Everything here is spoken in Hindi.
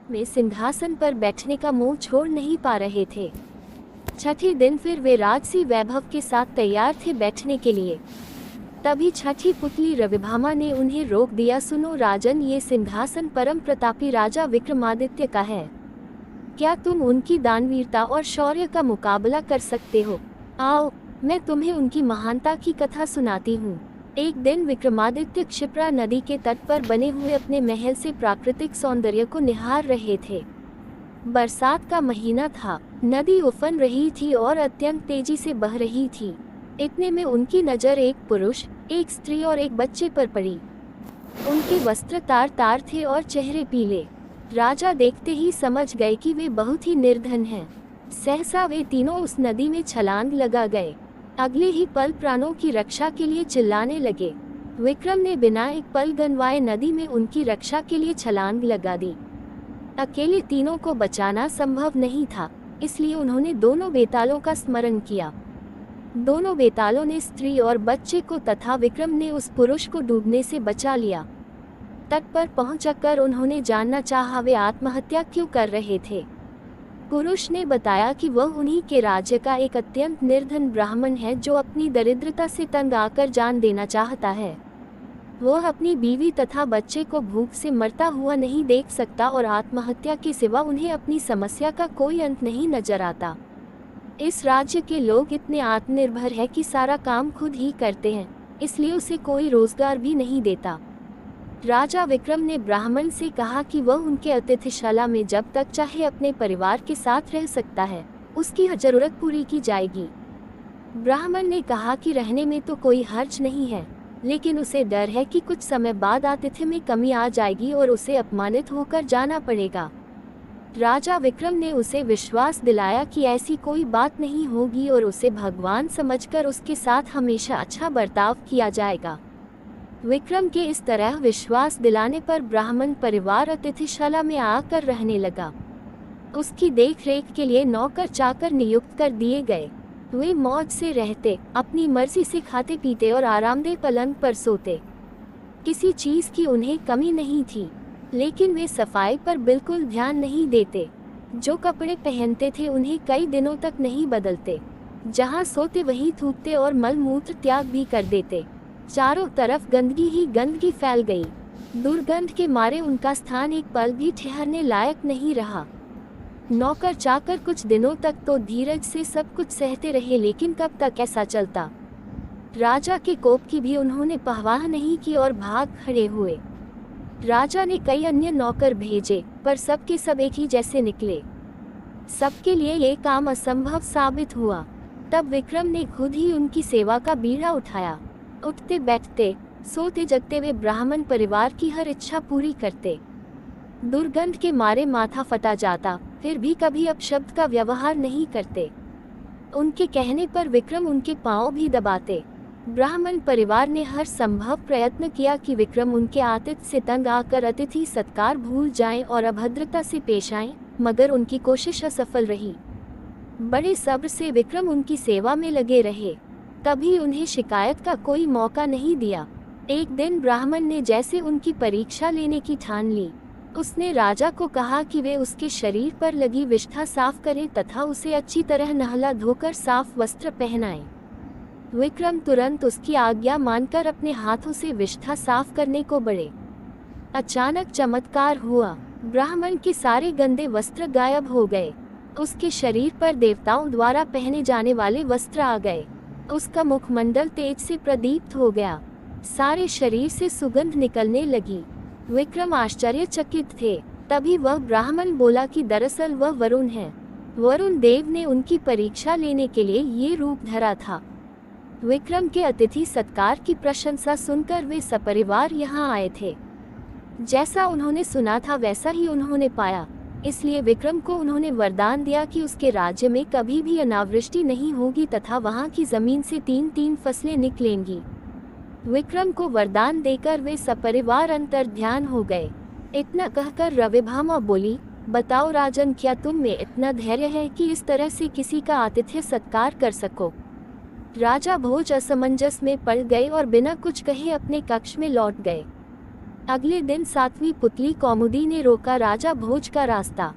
वे सिंहासन पर बैठने का मोह छोड़ नहीं पा रहे थे। छठे दिन फिर वे राजसी वैभव के साथ तैयार थे बैठने के लिए। तभी छठी पुतली रविभामा ने उन्हें रोक दिया। सुनो राजन, ये सिंहासन परम प्रतापी राजा विक्रमादित्य का है। क्या तुम उनकी दानवीरता और शौर्य का मुकाबला कर सकते हो? आओ, मैं तुम्हें उनकी महानता की कथा सुनाती हूँ। एक दिन विक्रमादित्य क्षिप्रा नदी के तट पर बने हुए अपने महल से प्राकृतिक सौंदर्य को निहार रहे थे। बरसात का महीना था, नदी उफन रही थी और अत्यंत तेजी से बह रही थी। इतने में उनकी नज़र एक पुरुष, एक स्त्री और एक बच्चे पर पड़ी। उनके वस्त्र तार तार थे और चेहरे पीले। राजा देखते ही समझ गए कि वे बहुत ही निर्धन हैं। सहसा वे तीनों उस नदी में छलांग लगा गए। अगले ही पल प्राणों की रक्षा के लिए चिल्लाने लगे। विक्रम ने बिना एक पल गनवाए नदी में उनकी रक्षा के लिए छलांग लगा दी। अकेले तीनों को बचाना संभव नहीं था, इसलिए उन्होंने दोनों बेतालों का स्मरण किया। दोनों बेतालों ने स्त्री और बच्चे को तथा विक्रम ने उस पुरुष को डूबने से बचा लिया। तट पर पहुंचकर उन्होंने जानना चाहा वे आत्महत्या क्यों कर रहे थे। पुरुष ने बताया कि वह उन्हीं के राज्य का एक अत्यंत निर्धन ब्राह्मण है जो अपनी दरिद्रता से तंग आकर जान देना चाहता है। वह अपनी बीवी तथा बच्चे को भूख से मरता हुआ नहीं देख सकता और आत्महत्या के सिवा उन्हें अपनी समस्या का कोई अंत नहीं नजर आता। इस राज्य के लोग इतने आत्मनिर्भर हैं कि सारा काम खुद ही करते हैं, इसलिए उसे कोई रोजगार भी नहीं देता। राजा विक्रम ने ब्राह्मण से कहा कि वह उनके अतिथिशाला में जब तक चाहे अपने परिवार के साथ रह सकता है, उसकी हर जरूरत पूरी की जाएगी। ब्राह्मण ने कहा कि रहने में तो कोई हर्ज नहीं है, लेकिन उसे डर है कि कुछ समय बाद आतिथ्य में कमी आ जाएगी और उसे अपमानित होकर जाना पड़ेगा। राजा विक्रम ने उसे विश्वास दिलाया कि ऐसी कोई बात नहीं होगी और उसे भगवान समझकर उसके साथ हमेशा अच्छा बर्ताव किया जाएगा। विक्रम के इस तरह विश्वास दिलाने पर ब्राह्मण परिवार अतिथिशाला में आकर रहने लगा। उसकी देखरेख के लिए नौकर चाकर नियुक्त कर दिए गए। वे मौज से रहते, अपनी मर्जी से खाते पीते और आरामदेह पलंग पर सोते। किसी चीज की उन्हें कमी नहीं थी, लेकिन वे सफाई पर बिल्कुल ध्यान नहीं देते। जो कपड़े पहनते थे उन्हें कई दिनों तक नहीं बदलते। जहाँ सोते वहीं थूकते और मल मूत्र त्याग भी कर देते। चारों तरफ गंदगी ही गंदगी फैल गई। दुर्गंध के मारे उनका स्थान एक पल भी ठहरने लायक नहीं रहा। नौकर चाकर कुछ दिनों तक तो धीरज से सब कुछ सहते रहे, लेकिन कब तक ऐसा चलता। राजा के कोप की भी उन्होंने परवाह नहीं की और भाग खड़े हुए। राजा ने कई अन्य नौकर भेजे, पर सबके सब एक ही जैसे निकले। सबके लिए ये काम असंभव साबित हुआ। तब विक्रम ने खुद ही उनकी सेवा का बीड़ा उठाया। उठते बैठते, सोते जगते वे ब्राह्मण परिवार की हर इच्छा पूरी करते। दुर्गंध के मारे माथा फटा जाता, फिर भी कभी अपशब्द का व्यवहार नहीं करते। उनके कहने पर विक्रम उनके पांव भी दबाते। ब्राह्मण परिवार ने हर संभव प्रयत्न किया कि विक्रम उनके आतिथ्य से तंग आकर अतिथि सत्कार भूल जाएं और अभद्रता से पेश आएं, मगर उनकी कोशिश असफल रही। बड़े सब्र से विक्रम उनकी सेवा में लगे रहे, तभी उन्हें शिकायत का कोई मौका नहीं दिया। एक दिन ब्राह्मण ने जैसे उनकी परीक्षा लेने की ठान ली। उसने राजा को कहा कि वे उसके शरीर पर लगी विष्ठा साफ करें तथा उसे अच्छी तरह नहला धोकर साफ वस्त्र पहनाएं। विक्रम तुरंत उसकी आज्ञा मानकर अपने हाथों से विष्ठा साफ करने को बढ़े। अचानक चमत्कार हुआ। ब्राह्मण के सारे गंदे वस्त्र गायब हो गए। उसके शरीर पर देवताओं द्वारा पहने जाने वाले वस्त्र आ गए। उसका मुखमंडल तेज से प्रदीप्त हो गया। सारे शरीर से सुगंध निकलने लगी। विक्रम आश्चर्यचकित थे। तभी वह ब्राह्मण बोला कि दरअसल वह वरुण है। वरुण देव ने उनकी परीक्षा लेने के लिए ये रूप धरा था। विक्रम के अतिथि सत्कार की प्रशंसा सुनकर वे सपरिवार यहाँ आए थे। जैसा उन्होंने सुना था वैसा ही उन्होंने पाया, इसलिए विक्रम को उन्होंने वरदान दिया कि उसके राज्य में कभी भी अनावृष्टि नहीं होगी तथा वहाँ की जमीन से 3-3 फसलें निकलेंगी। विक्रम को वरदान देकर वे सपरिवार अंतर्ध्यान हो गए। इतना कहकर रविभामा बोली, बताओ राजन, क्या तुम में इतना धैर्य है कि इस तरह से किसी का आतिथ्य सत्कार कर सको? राजा भोज असमंजस में पड़ गए और बिना कुछ कहे अपने कक्ष में लौट गए। अगले दिन सातवीं पुतली कौमुदी ने रोका राजा भोज का रास्ता।